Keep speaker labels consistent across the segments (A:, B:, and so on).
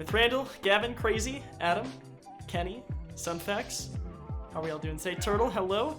A: with Randall, Gavin, Crazy, Adam, Kenny, Sunfax. How are we all doing today? Turtle, hello.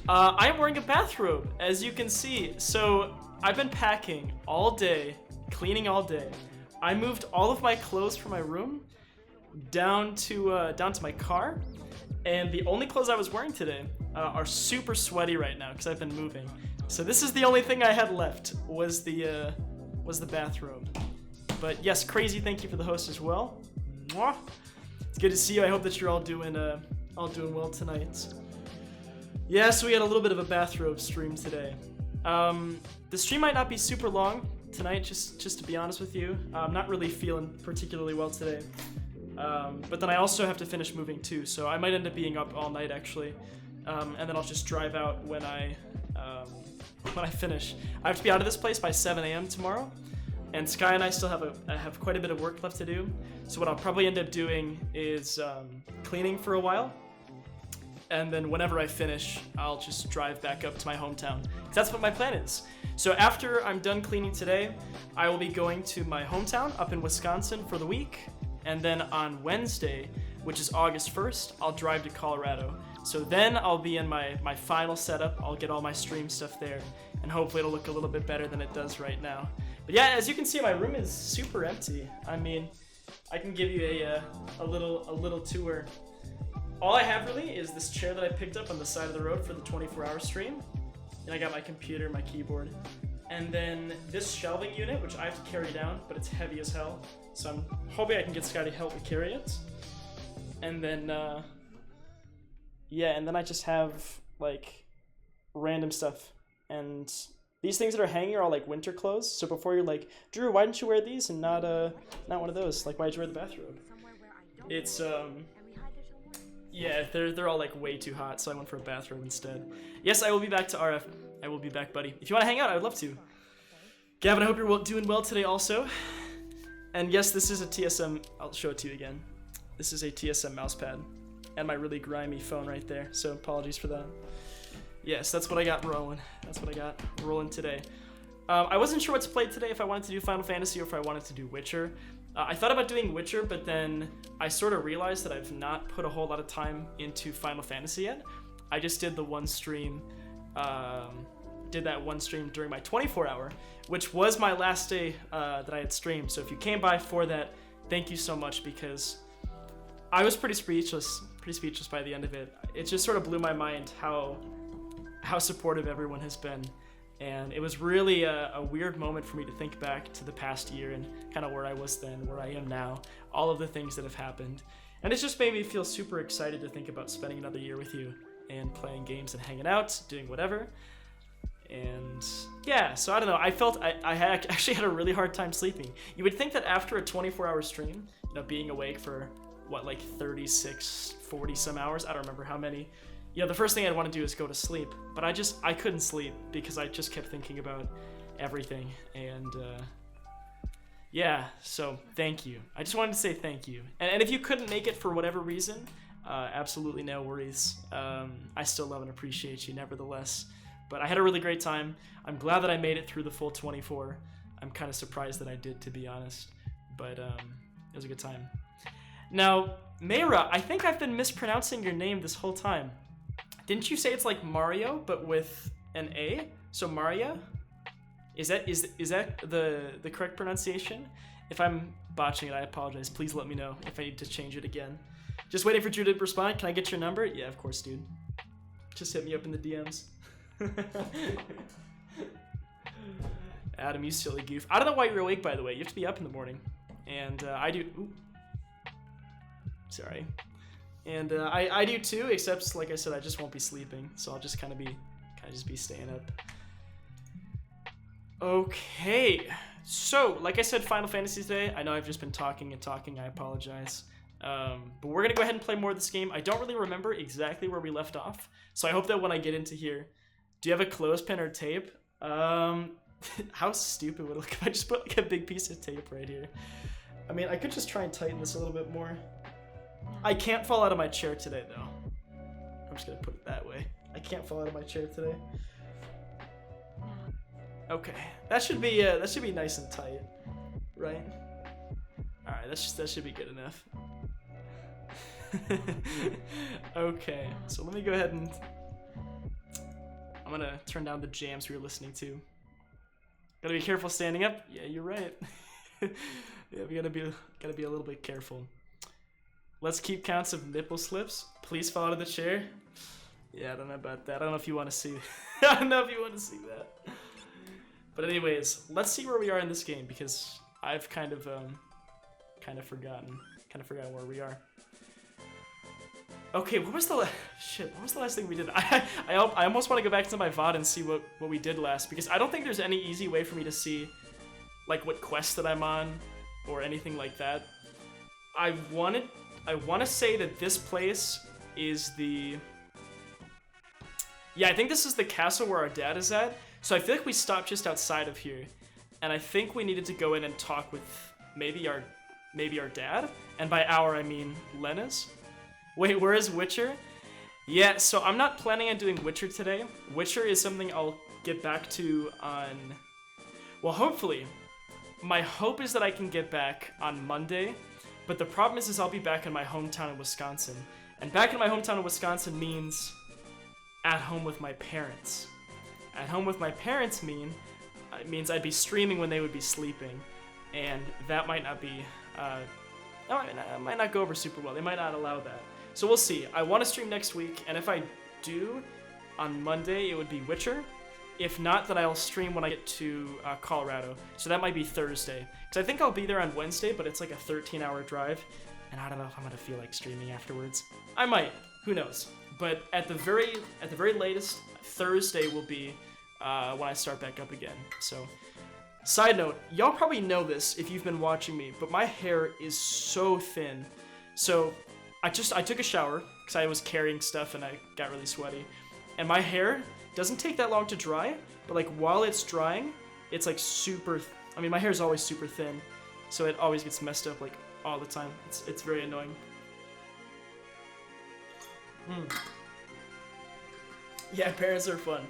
A: I am wearing a bathrobe, as you can see. So I've been packing all day, cleaning all day. I moved all of my clothes from my room down to my car, and the only clothes I was wearing today are super sweaty right now because I've been moving. So this is the only thing I had left was the bathrobe. But yes, Crazy, thank you for the host as well. Mwah. It's good to see you. I hope that you're all doing well tonight. Yeah, so we had a little bit of a bathrobe stream today. The stream might not be super long tonight, just to be honest with you. I'm not really feeling particularly well today. But then I also have to finish moving too, so I might end up being up all night actually. And then I'll just drive out when I finish. I have to be out of this place by 7 a.m. tomorrow, and Sky and I still have quite a bit of work left to do. So what I'll probably end up doing is cleaning for a while, and then whenever I finish, I'll just drive back up to my hometown. 'Cause that's what my plan is. So after I'm done cleaning today, I will be going to my hometown up in Wisconsin for the week, and then on Wednesday, which is August 1st, I'll drive to Colorado. So then I'll be in my final setup. I'll get all my stream stuff there, and hopefully it'll look a little bit better than it does right now. But yeah, as you can see, my room is super empty. I mean, I can give you a little tour. All I have really is this chair that I picked up on the side of the road for the 24-hour stream, and I got my computer, my keyboard, and then this shelving unit, which I have to carry down, but it's heavy as hell. So I'm hoping I can get Sky to help me carry it. And then, yeah, and then I just have, like, random stuff. And these things that are hanging are all, like, winter clothes. So before you're like, Drew, why didn't you wear these and not one of those? Like, why did you wear the bathrobe? It's, yeah, they're all, like, way too hot, so I went for a bathrobe instead. Yes, I will be back to RF. I will be back, buddy. If you want to hang out, I would love to. Gavin, I hope you're doing well today also. And yes, this is a TSM, I'll show it to you again. This is a TSM mousepad and my really grimy phone right there, so apologies for that. Yes, that's what I got rolling. That's what I got rolling today. I wasn't sure what to play today, if I wanted to do Final Fantasy or if I wanted to do Witcher. I thought about doing Witcher, but then I sort of realized that I've not put a whole lot of time into Final Fantasy yet. I just did the one stream, during my 24-hour, which was my last day that I had streamed. So if you came by for that, thank you so much, because I was pretty speechless by the end of it. It just sort of blew my mind how supportive everyone has been. And it was really a weird moment for me to think back to the past year and kind of where I was then, where I am now, all of the things that have happened. And it just made me feel super excited to think about spending another year with you and playing games and hanging out, doing whatever. And yeah, so I don't know, I felt I had actually had a really hard time sleeping. You would think that after a 24-hour stream, you know, being awake for what, like 36, 40 some hours, I don't remember how many, you know, the first thing I'd want to do is go to sleep, but I couldn't sleep because I just kept thinking about everything. And yeah, so thank you. I just wanted to say thank you. And if you couldn't make it for whatever reason, absolutely no worries. I still love and appreciate you nevertheless. But I had a really great time. I'm glad that I made it through the full 24. I'm kind of surprised that I did, to be honest. But it was a good time. Now, Mayra, I think I've been mispronouncing your name this whole time. Didn't you say it's like Mario, but with an A? So Maria? Is that the correct pronunciation? If I'm botching it, I apologize. Please let me know if I need to change it again. Just waiting for Drew to respond. Can I get your number? Yeah, of course, dude. Just hit me up in the DMs. Adam, you silly goof. I don't know why you're awake, by the way. You have to be up in the morning. And I do... Ooh. Sorry. And I do too, except, like I said, I just won't be sleeping. So I'll just kind of just be staying up. Okay. So, like I said, Final Fantasy today. I know I've just been talking and talking. I apologize. But we're going to go ahead and play more of this game. I don't really remember exactly where we left off. So I hope that when I get into here... Do you have a clothespin or tape? How stupid would it look if I just put like a big piece of tape right here? I mean, I could just try and tighten this a little bit more. I can't fall out of my chair today, though. I'm just gonna put it that way. I can't fall out of my chair today. Okay, that should be nice and tight, right? All right. Alright, that should be good enough. Okay, so let me go ahead and I'm gonna turn down the jams we were listening to. Gotta be careful standing up. Yeah, you're right. Yeah, we gotta be a little bit careful. Let's keep counts of nipple slips. Please fall to the chair. Yeah, I don't know about that. I don't know if you want to see. I don't know if you want to see that. But anyways, let's see where we are in this game because I've kind of forgotten where we are. Okay, what was the last thing we did? I almost want to go back to my VOD and see what we did last because I don't think there's any easy way for me to see like what quest that I'm on or anything like that. I want to say that this place is the... Yeah, I think this is the castle where our dad is at. So I feel like we stopped just outside of here. And I think we needed to go in and talk with maybe our dad. And by our, I mean Lena's. Wait, where is Witcher? Yeah, so I'm not planning on doing Witcher today. Witcher is something I'll get back to on... Well, hopefully. My hope is that I can get back on Monday. But the problem is I'll be back in my hometown in Wisconsin. And back in my hometown in Wisconsin means at home with my parents. At home with my parents means I'd be streaming when they would be sleeping. And that might not be... that might not go over super well. They might not allow that. So we'll see. I want to stream next week, and if I do, on Monday, it would be Witcher. If not, then I'll stream when I get to Colorado. So that might be Thursday. Because I think I'll be there on Wednesday, but it's like a 13-hour drive. And I don't know if I'm going to feel like streaming afterwards. I might. Who knows? But at the very latest, Thursday will be when I start back up again. So, side note, y'all probably know this if you've been watching me, but my hair is so thin. So... I took a shower because I was carrying stuff and I got really sweaty. And my hair doesn't take that long to dry, but like while it's drying, it's like super, I mean my hair is always super thin, so it always gets messed up like all the time. It's very annoying. Yeah, parents are fun.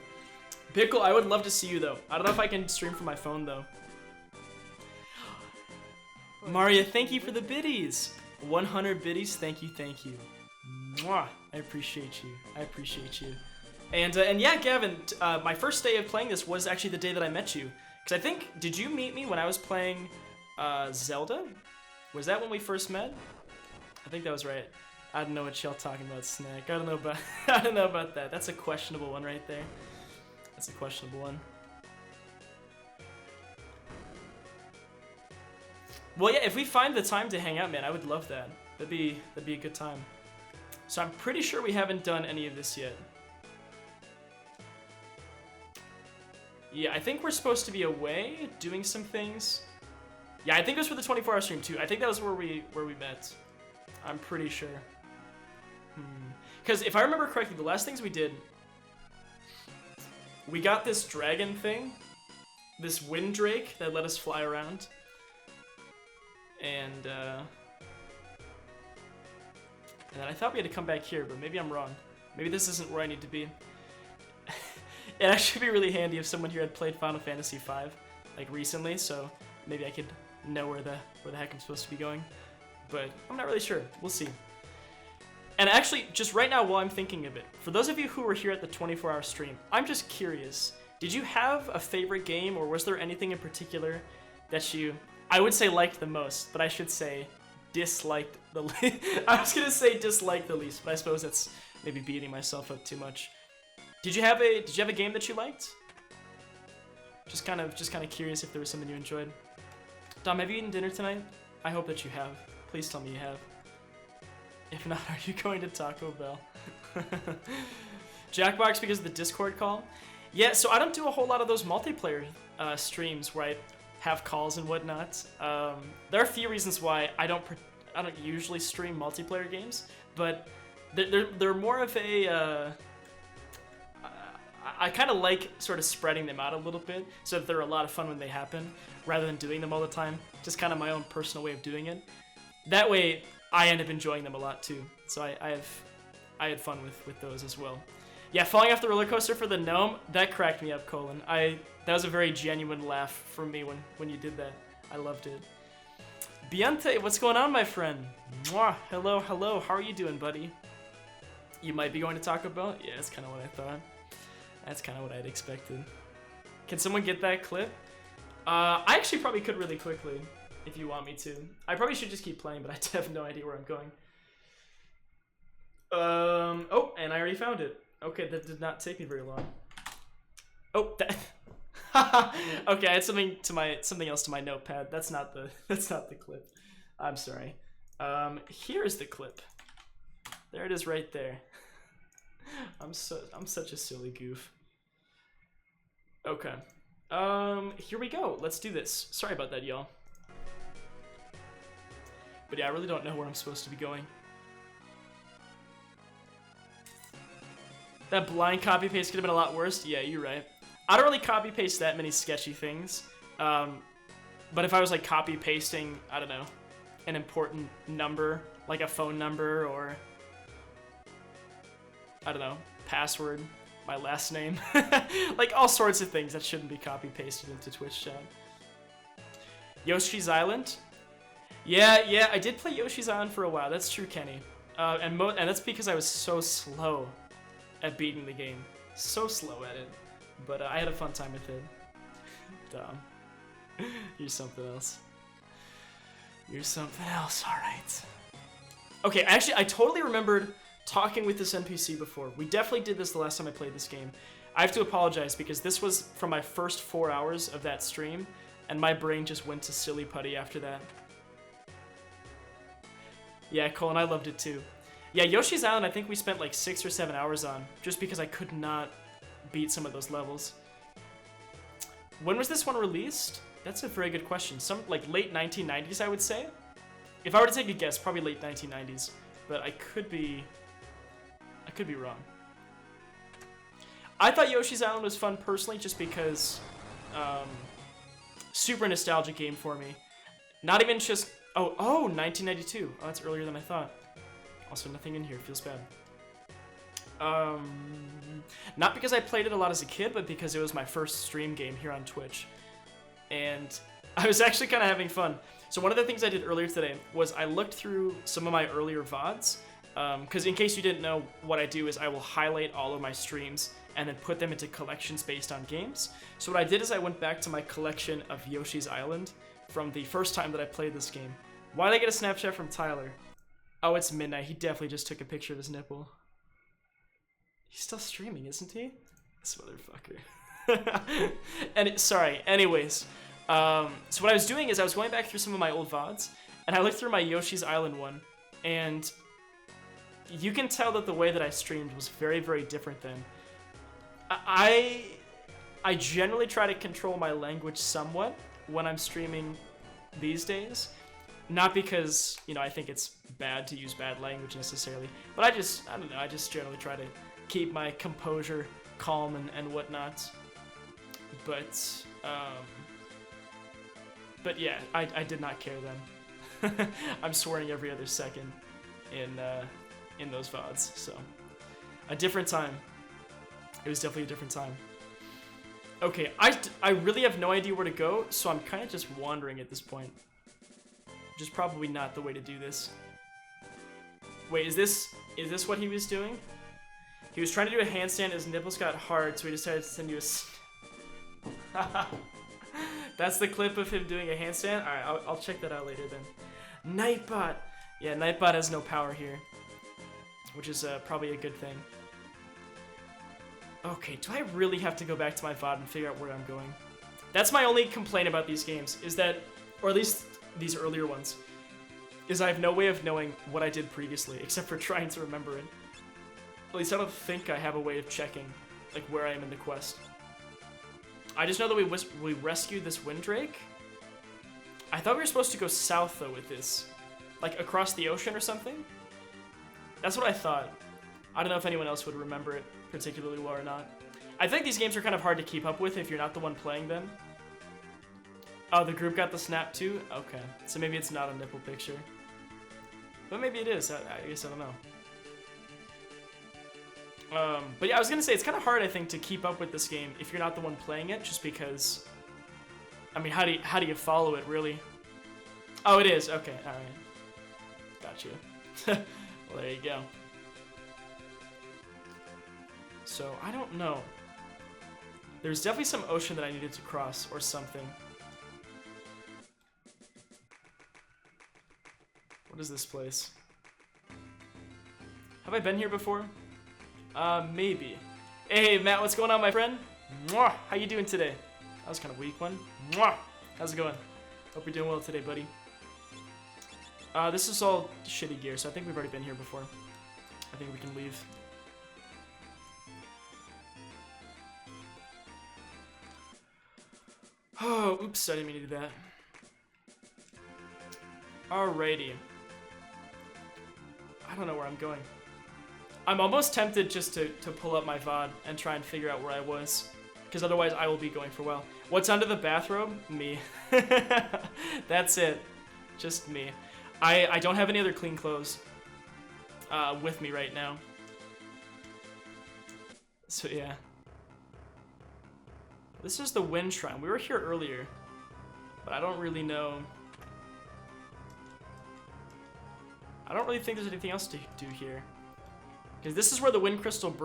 A: Pickle, I would love to see you though. I don't know if I can stream from my phone though. Maria, thank you for the biddies. 100 biddies, thank you. Mwah, I appreciate you. And yeah, Gavin, my first day of playing this was actually the day that I met you. Because I think, did you meet me when I was playing Zelda? Was that when we first met? I think that was right. I don't know what y'all talking about, Snack. I don't know about that. That's a questionable one right there. That's a questionable one. Well, yeah, if we find the time to hang out, man, I would love that. That'd be a good time. So I'm pretty sure we haven't done any of this yet. Yeah, I think we're supposed to be away doing some things. Yeah, I think it was for the 24-hour stream too. I think that was where we met. I'm pretty sure. Because if I remember correctly, the last things we did, we got this dragon thing, this wind drake that let us fly around. And then I thought we had to come back here, but maybe I'm wrong. Maybe this isn't where I need to be. It'd actually be really handy if someone here had played Final Fantasy V, like recently, so maybe I could know where the heck I'm supposed to be going. But I'm not really sure. We'll see. And actually, just right now while I'm thinking of it, for those of you who were here at the 24-hour stream, I'm just curious. Did you have a favorite game, or was there anything in particular that you... I would say liked the most, but I should say disliked the least. I was gonna say disliked the least, but I suppose that's maybe beating myself up too much. Did you have a game that you liked? Just kind of curious if there was something you enjoyed. Dom, have you eaten dinner tonight? I hope that you have. Please tell me you have. If not, are you going to Taco Bell? Jackbox because of the Discord call? Yeah, so I don't do a whole lot of those multiplayer streams where I have calls and whatnot. There are a few reasons why I don't usually stream multiplayer games, but they're more of a I kind of like sort of spreading them out a little bit so that they're a lot of fun when they happen rather than doing them all the time. Just kind of my own personal way of doing it. That way I end up enjoying them a lot too. So I had fun with those as well. Yeah, falling off the roller coaster for the gnome, that cracked me up, Colin. That was a very genuine laugh from me when you did that. I loved it. Biante, what's going on, my friend? Mwah. Hello, hello. How are you doing, buddy? You might be going to Taco Bell? Yeah, that's kind of what I thought. That's kind of what I'd expected. Can someone get that clip? I actually probably could really quickly, if you want me to. I probably should just keep playing, but I have no idea where I'm going. Oh, and I already found it. Okay, that did not take me very long. Oh, that. Okay, I had something else to my notepad. That's not the clip. I'm sorry. Here's the clip. There it is, right there. I'm such a silly goof. Okay. Here we go. Let's do this. Sorry about that, y'all. But yeah, I really don't know where I'm supposed to be going. That blind copy paste could have been a lot worse. Yeah, you're right. I don't really copy paste that many sketchy things. But if I was like copy pasting, I don't know, an important number, like a phone number or I don't know, password, my last name, like all sorts of things that shouldn't be copy pasted into Twitch chat. Yoshi's Island. Yeah, I did play Yoshi's Island for a while. That's true, Kenny. And that's because I was so slow at beating the game. So slow at it. But I had a fun time with it. Dumb. You're something else. You're something else, alright. Okay, actually, I totally remembered talking with this NPC before. We definitely did this the last time I played this game. I have to apologize because this was from my first 4 hours of that stream, and my brain just went to silly putty after that. Yeah, Colin, I loved it too. Yeah, Yoshi's Island I think we spent like 6 or 7 hours on, just because I could not beat some of those levels. When was this one released? That's a very good question. Some like late 1990s, I would say. If I were to take a guess, probably late 1990s, but I could be wrong. I thought Yoshi's Island was fun personally, just because super nostalgic game for me. Not even just 1992. Oh, that's earlier than I thought. Also, nothing in here. Feels bad. Not because I played it a lot as a kid, but because it was my first stream game here on Twitch. And I was actually kind of having fun. So one of the things I did earlier today was I looked through some of my earlier VODs. Because in case you didn't know, what I do is I will highlight all of my streams and then put them into collections based on games. So what I did is I went back to my collection of Yoshi's Island from the first time that I played this game. Why did I get a Snapchat from Tyler? Oh, it's midnight. He definitely just took a picture of his nipple. He's still streaming, isn't he? This motherfucker. Sorry, anyways. So what I was doing is I was going back through some of my old VODs, and I looked through my Yoshi's Island one, and you can tell that the way that I streamed was very, very different then. I generally try to control my language somewhat when I'm streaming these days. Not because, I think it's bad to use bad language necessarily, but I don't know, I just generally try to keep my composure calm and whatnot. But yeah, I did not care then. I'm swearing every other second in those VODs, so a different time. It was definitely a different time. Okay, I really have no idea where to go, so I'm kind of just wandering at this point. Which is probably not the way to do this. Wait, is this what he was doing? He was trying to do a handstand, his nipples got hard, so he decided to send you a... That's the clip of him doing a handstand? Alright, I'll check that out later then. Nightbot! Yeah, Nightbot has no power here. Which is probably a good thing. Okay, do I really have to go back to my VOD and figure out where I'm going? That's my only complaint about these games, is that, or at least these earlier ones, is I have no way of knowing what I did previously, except for trying to remember it. At least I don't think I have a way of checking, like, where I am in the quest. I just know that we rescued this Windrake. I thought we were supposed to go south, though, with this. Like, across the ocean or something? That's what I thought. I don't know if anyone else would remember it particularly well or not. I think these games are kind of hard to keep up with if you're not the one playing them. Oh, the group got the snap too? Okay, so maybe it's not a nipple picture. But maybe it is, I guess I don't know. But yeah, I was gonna say, it's kind of hard, I think, to keep up with this game if you're not the one playing it, just because, I mean, how do you follow it, really? Oh, it is. Okay, all right. Got you. Well, there you go. So, I don't know. There's definitely some ocean that I needed to cross or something. What is this place? Have I been here before? Maybe. Hey, Matt, what's going on, my friend? Mwah! How you doing today? That was kind of a weak one. Mwah! How's it going? Hope you're doing well today, buddy. This is all shitty gear, so I think we've already been here before. I think we can leave. Oh, oops, I didn't mean to do that. Alrighty. I don't know where I'm going. I'm almost tempted just to pull up my VOD and try and figure out where I was. Because otherwise I will be going for a while. What's under the bathrobe? Me. That's it. Just me. I don't have any other clean clothes with me right now. So yeah. This is the Wind Shrine. We were here earlier. But I don't really know. I don't really think there's anything else to do here. Because this is where the Wind Crystal broke.